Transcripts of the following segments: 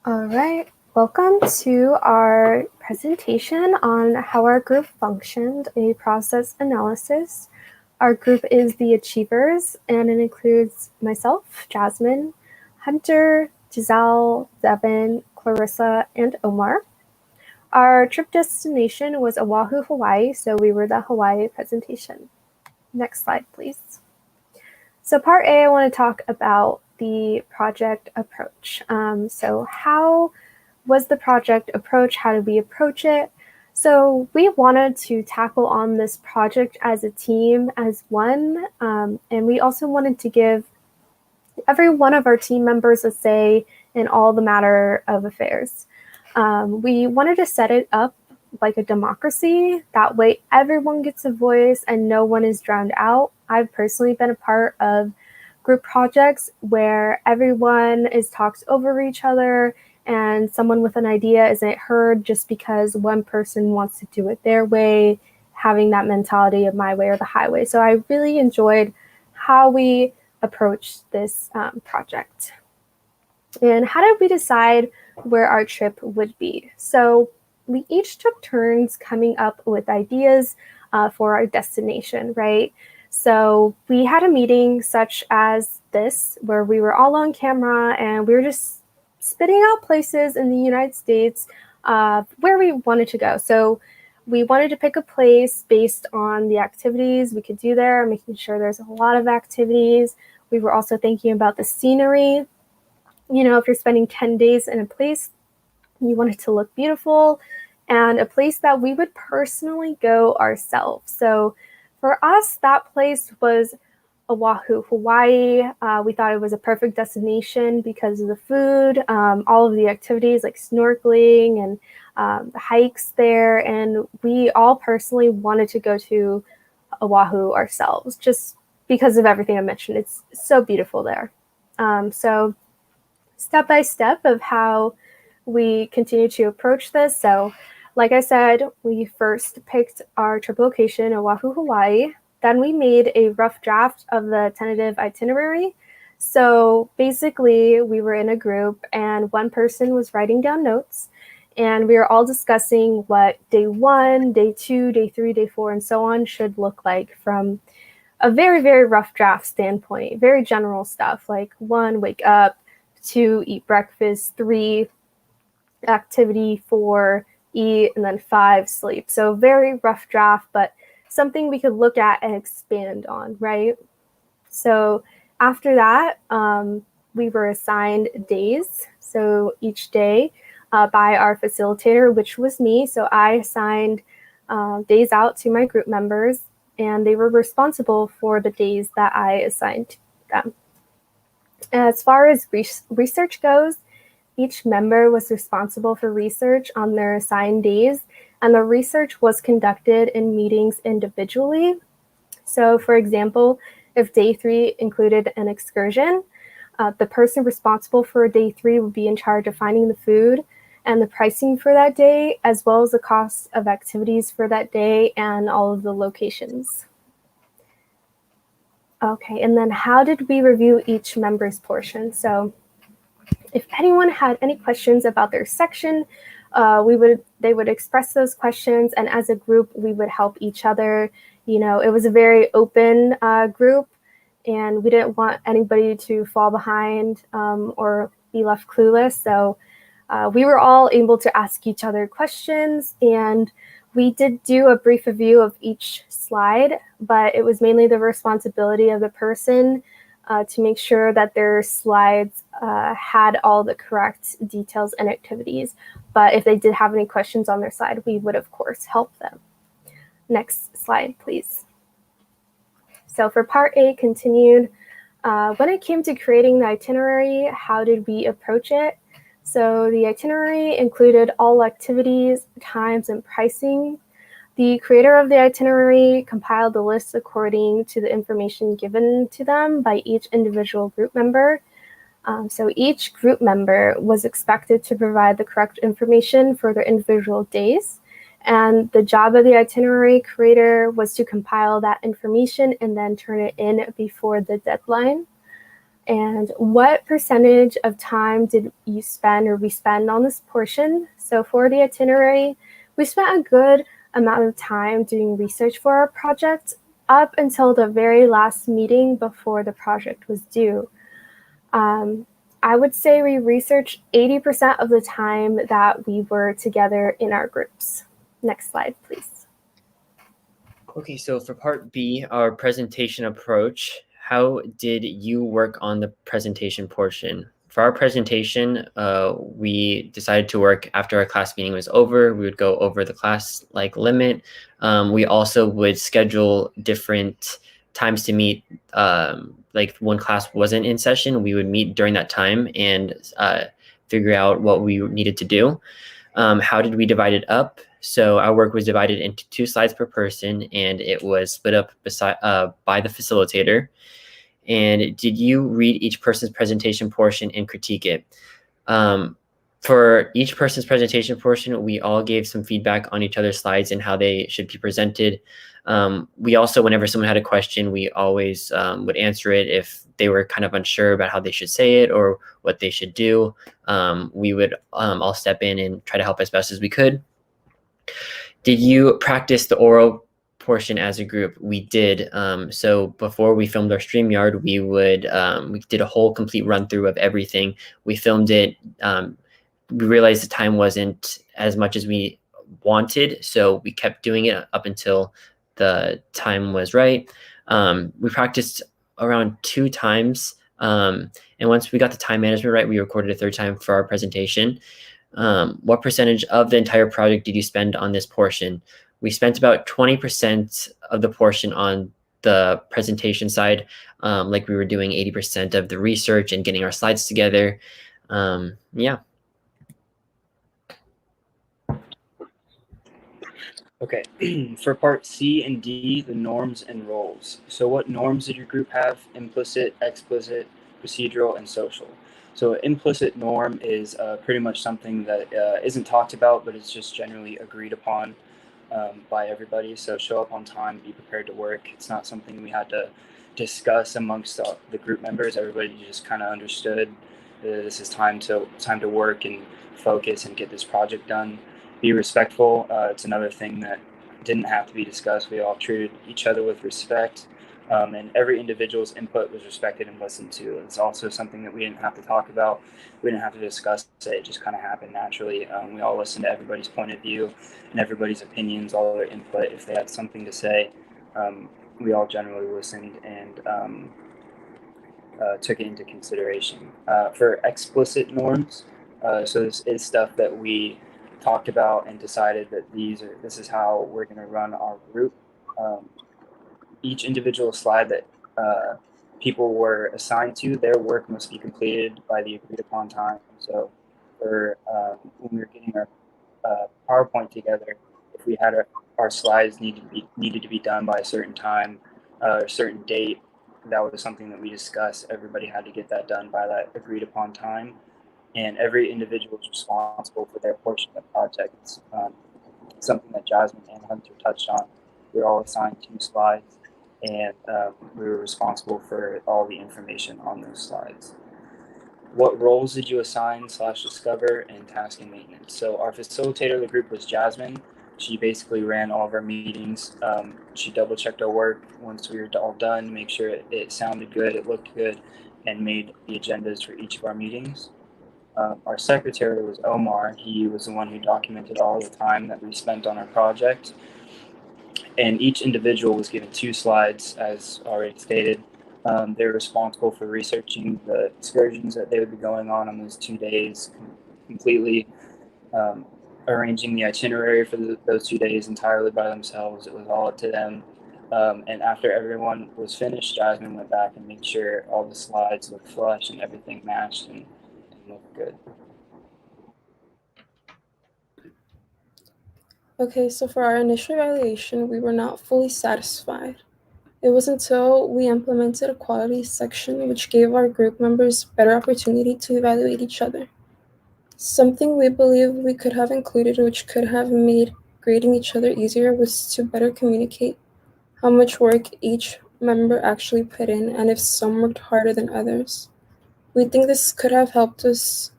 All right, welcome to our presentation on how our group functioned, a process analysis. Our group is the Achievers, and it includes myself, Jasmine, Hunter, Giselle, Devin, Clarissa, and Omar. Our trip destination was Oahu, Hawaii, so we were the Hawaii presentation. Next slide, please. So part A, I want to talk about the project approach. So how was the project approach? How did we approach it? So we wanted to tackle on this project as a team, as one, and we also wanted to give every one of our team members a say in all the matter of affairs. We wanted to set it up like a democracy. That way everyone gets a voice and no one is drowned out. I've personally been a part of group projects where everyone is talks over each other and someone with an idea isn't heard just because one person wants to do it their way, having that mentality of my way or the highway. So I really enjoyed how we approached this project. And how did we decide where our trip would be? So we each took turns coming up with ideas for our destination, right? So we had a meeting such as this, where we were all on camera and we were just spitting out places in the United States where we wanted to go. So we wanted to pick a place based on the activities we could do there, making sure there's a lot of activities. We were also thinking about the scenery. You know, if you're spending 10 days in a place, you want it to look beautiful and a place that we would personally go ourselves. So for us, that place was Oahu, Hawaii. We thought it was a perfect destination because of the food, all of the activities like snorkeling and the hikes there. And we all personally wanted to go to Oahu ourselves just because of everything I mentioned. It's so beautiful there. So step by step of how we continue to approach this. So like I said, we first picked our trip location, Oahu, Hawaii. Then we made a rough draft of the tentative itinerary. So basically, we were in a group and one person was writing down notes, and we were all discussing what day 1, day 2, day 3, day 4, and so on should look like from a very, very rough draft standpoint. Very general stuff like 1, wake up, 2, eat breakfast, 3, activity, 4, eat, and then 5, sleep. So very rough draft, but something we could look at and expand on, right? So after that, we were assigned days. So each day by our facilitator, which was me. So I assigned days out to my group members, and they were responsible for the days that I assigned to them. As far as research goes, each member was responsible for research on their assigned days, and the research was conducted in meetings individually. So for example, if day 3 included an excursion, the person responsible for day 3 would be in charge of finding the food and the pricing for that day, as well as the cost of activities for that day and all of the locations. Okay, and then how did we review each member's portion? So if anyone had any questions about their section, they would express those questions, and as a group, we would help each other. You know, it was a very open group, and we didn't want anybody to fall behind or be left clueless. So we were all able to ask each other questions, and we did do a brief review of each slide, but it was mainly the responsibility of the person to make sure that their slides had all the correct details and activities. But if they did have any questions on their slide, we would, of course, help them. Next slide, please. So for part A, continued. When it came to creating the itinerary, how did we approach it? So the itinerary included all activities, times, and pricing. The creator of the itinerary compiled the list according to the information given to them by each individual group member. So each group member was expected to provide the correct information for their individual days. And the job of the itinerary creator was to compile that information and then turn it in before the deadline. And what percentage of time did you spend or we spend on this portion? So for the itinerary, we spent a good amount of time doing research for our project up until the very last meeting before the project was due. I would say we researched 80% of the time that we were together in our groups. Next slide, please. Okay, so for part B, our presentation approach, how did you work on the presentation portion? For our presentation, we decided to work after our class meeting was over. We would go over the class limit. We also would schedule different times to meet. Like when class wasn't in session, we would meet during that time and figure out what we needed to do. How did we divide it up? So our work was divided into 2 slides per person, and it was split up by the facilitator. And did you read each person's presentation portion and critique it? For each person's presentation portion, we all gave some feedback on each other's slides and how they should be presented. We also, whenever someone had a question, we always would answer it if they were kind of unsure about how they should say it or what they should do. We would all step in and try to help as best as we could. Did you practice the oral portion as a group? We did. So before we filmed our StreamYard, we did a whole complete run through of everything. We filmed it. We realized the time wasn't as much as we wanted, so we kept doing it up until the time was right. We practiced around 2 times, and once we got the time management right, we recorded a 3rd time for our presentation. What percentage of the entire project did you spend on this portion? We spent about 20% of the portion on the presentation side, like we were doing 80% of the research and getting our slides together. Yeah. Okay, for part C and D, the norms and roles. So what norms did your group have? Implicit, explicit, procedural, and social. So an implicit norm is pretty much something that isn't talked about, but it's just generally agreed upon by everybody. So show up on time, be prepared to work. It's not something we had to discuss amongst the group members. Everybody just kind of understood this is time to work and focus and get this project done. Be respectful. It's another thing that didn't have to be discussed. We all treated each other with respect, and every individual's input was respected and listened to. It's also something that we didn't have to talk about. We didn't have to discuss it. It just kind of happened naturally. We all listened to everybody's point of view and everybody's opinions, all their input. If they had something to say, we all generally listened and took it into consideration. For explicit norms, so this is stuff that we talked about and decided that this is how we're going to run our group. Each individual slide that people were assigned to, their work must be completed by the agreed upon time. So for when we were getting our PowerPoint together, if we had our slides needed to be done by a certain time, a certain date, that was something that we discussed. Everybody had to get that done by that agreed upon time. And every individual is responsible for their portion of the project. It's something that Jasmine and Hunter touched on. We were all assigned 2 slides, and we were responsible for all the information on those slides. What roles did you assign / discover in task and maintenance? So our facilitator of the group was Jasmine. She basically ran all of our meetings. She double-checked our work once we were all done, make sure it sounded good, it looked good, and made the agendas for each of our meetings. Our secretary was Omar. He was the one who documented all the time that we spent on our project. And each individual was given 2 slides, as already stated. They're responsible for researching the excursions that they would be going on those 2 days completely, arranging the itinerary for those 2 days entirely by themselves. It was all up to them. And after everyone was finished, Jasmine went back and made sure all the slides looked flush and everything matched and looked good. Okay, so for our initial evaluation, we were not fully satisfied. It was until we implemented a quality section which gave our group members better opportunity to evaluate each other. Something we believe we could have included which could have made grading each other easier was to better communicate how much work each member actually put in and if some worked harder than others. We think this could have helped us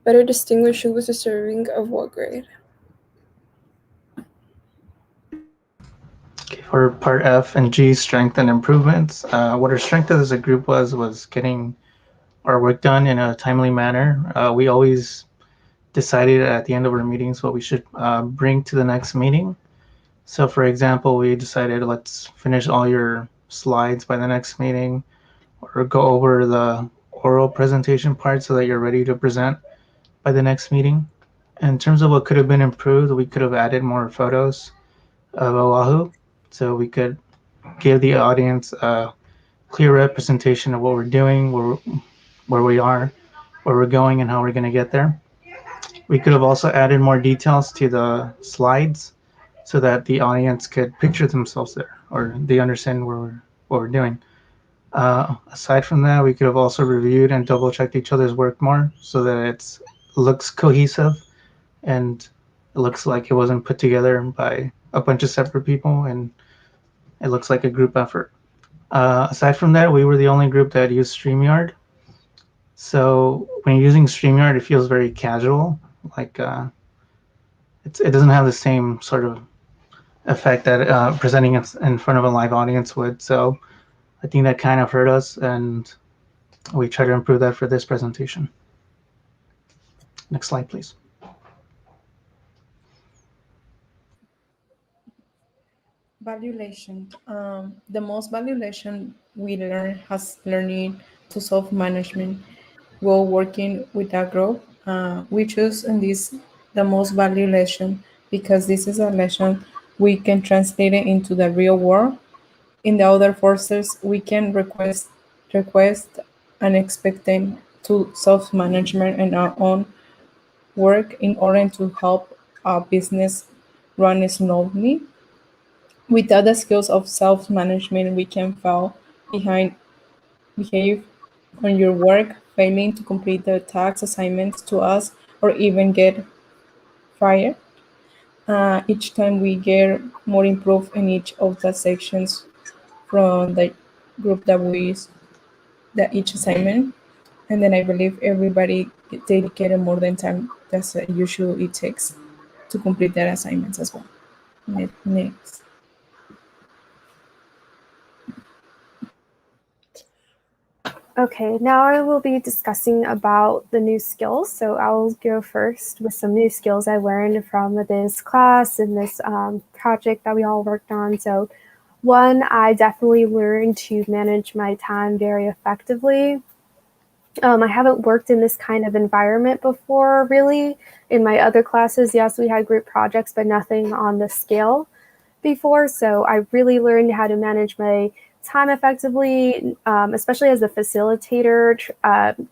better distinguish who was deserving of what grade. Okay, for part F and G, strength and improvements, what our strength as a group was getting our work done in a timely manner. We always decided at the end of our meetings what we should bring to the next meeting. So for example, we decided let's finish all your slides by the next meeting, or go over the oral presentation part so that you're ready to present by the next meeting. In terms of what could have been improved, we could have added more photos of Oahu so we could give the audience a clear representation of what we're doing, where we are, where we're going, and how we're going to get there. We could have also added more details to the slides so that the audience could picture themselves there, or they understand what we're doing. Aside from that, we could have also reviewed and double checked each other's work more so that it looks cohesive and it looks like it wasn't put together by a bunch of separate people, and it looks like a group effort. Aside from that, we were the only group that used StreamYard. So when you're using StreamYard, it feels very casual. Like it doesn't have the same sort of effect that presenting in front of a live audience would. So I think that kind of hurt us, and we try to improve that for this presentation. Next slide, please. Valuation. The most valuation we learn has learning to self-management while working with a group. We choose in this the most value lesson because this is a lesson we can translate it into the real world. In the other forces, we can request and expect them to self-management and our own work in order to help our business run smoothly. Without the skills of self-management, we can fall behind, behave on your work, failing to complete the task assignments to us, or even get fired. Each time we get more improved in each of the sections from the group that we use, that each assignment, and then I believe everybody dedicated more than time that's usually it takes to complete their assignments as well. Next. Okay, now I will be discussing about the new skills. So I'll go first with some new skills I learned from this class and this project that we all worked on. So one, I definitely learned to manage my time very effectively. I haven't worked in this kind of environment before, really. In my other classes, yes, we had group projects, but nothing on this scale before. So I really learned how to manage my time effectively, especially as a facilitator,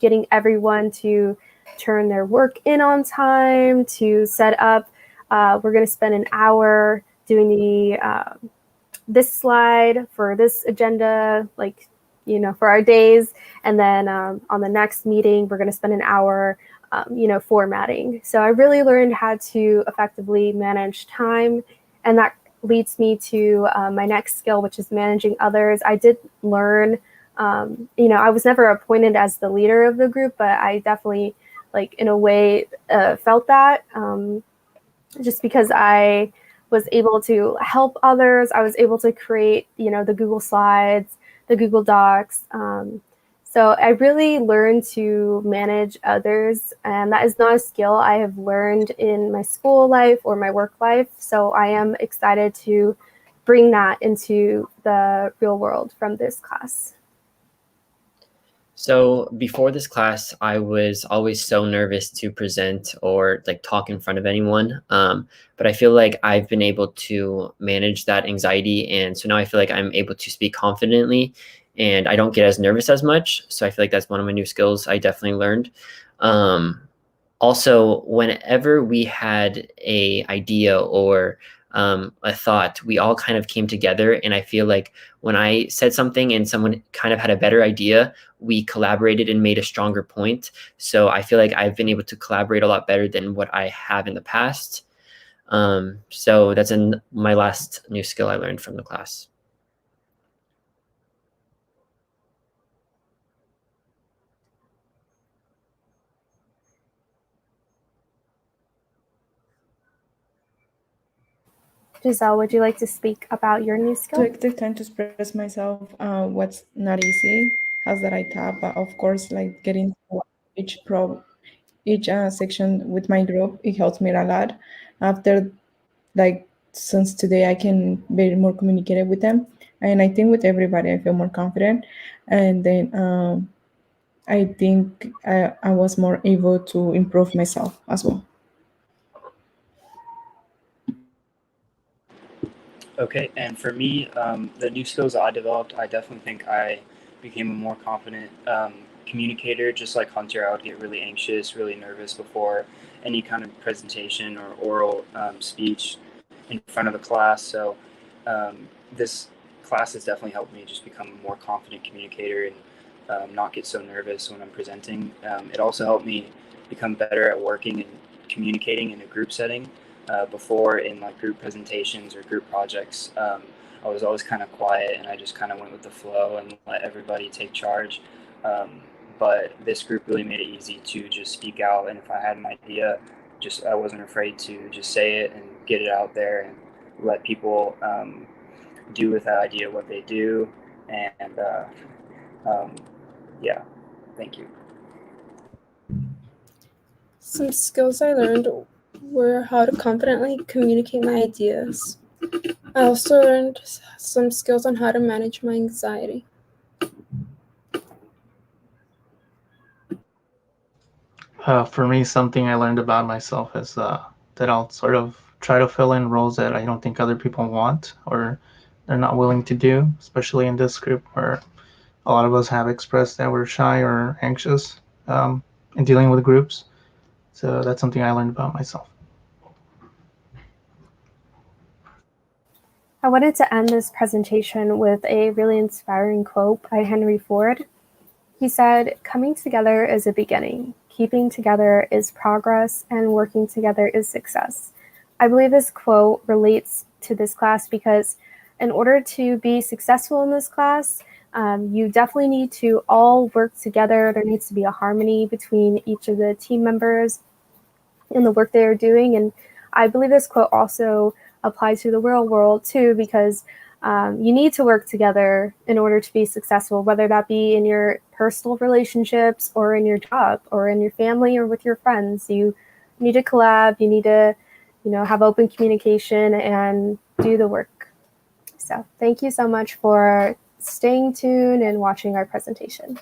getting everyone to turn their work in on time, to set up. We're going to spend an hour doing the this slide for this agenda, like, you know, for our days. And then on the next meeting, we're going to spend an hour, you know, formatting. So I really learned how to effectively manage time. And that leads me to my next skill, which is managing others. I did learn, you know, I was never appointed as the leader of the group, but I definitely, like, in a way, felt that just because I was able to help others. I was able to create, you know, the Google Slides, the Google Docs. So I really learned to manage others, and that is not a skill I have learned in my school life or my work life. So I am excited to bring that into the real world from this class. So before this class, I was always so nervous to present or like talk in front of anyone. But I feel like I've been able to manage that anxiety. And so now I feel like I'm able to speak confidently and I don't get as nervous as much. So I feel like that's one of my new skills I definitely learned. Also, whenever we had a idea or a thought, we all kind of came together. And I feel like when I said something and someone kind of had a better idea, we collaborated and made a stronger point. So I feel like I've been able to collaborate a lot better than what I have in the past. So that's my last new skill I learned from the class. Giselle, would you like to speak about your new skill? Take the time to express myself. What's not easy has that I tap, but of course, like getting to each section with my group, it helps me a lot. After like since today, I can be more communicated with them, and I think with everybody, I feel more confident, and then I think I was more able to improve myself as well. Okay, and for me, the new skills that I developed, I definitely think I became a more confident communicator. Just like Hunter, I would get really anxious, really nervous before any kind of presentation or oral speech in front of the class. So this class has definitely helped me just become a more confident communicator and not get so nervous when I'm presenting. It also helped me become better at working and communicating in a group setting. Before in like group presentations or group projects, I was always kind of quiet and I just kind of went with the flow and let everybody take charge. But this group really made it easy to just speak out, and if I had an idea, just I wasn't afraid to just say it and get it out there and let people do with that idea what they do. And yeah, thank you. Some skills I learned were how to confidently communicate my ideas. I also learned some skills on how to manage my anxiety. For me, something I learned about myself is that I'll sort of try to fill in roles that I don't think other people want or they're not willing to do, especially in this group where a lot of us have expressed that we're shy or anxious in dealing with groups. So that's something I learned about myself. I wanted to end this presentation with a really inspiring quote by Henry Ford. He said, "Coming together is a beginning, keeping together is progress, and working together is success." I believe this quote relates to this class because in order to be successful in this class, you definitely need to all work together. There needs to be a harmony between each of the team members in the work they are doing. And I believe this quote also applies to the real world too, because you need to work together in order to be successful, whether that be in your personal relationships or in your job or in your family or with your friends. You need to collab, you need to, have open communication and do the work. So thank you so much for staying tuned and watching our presentation.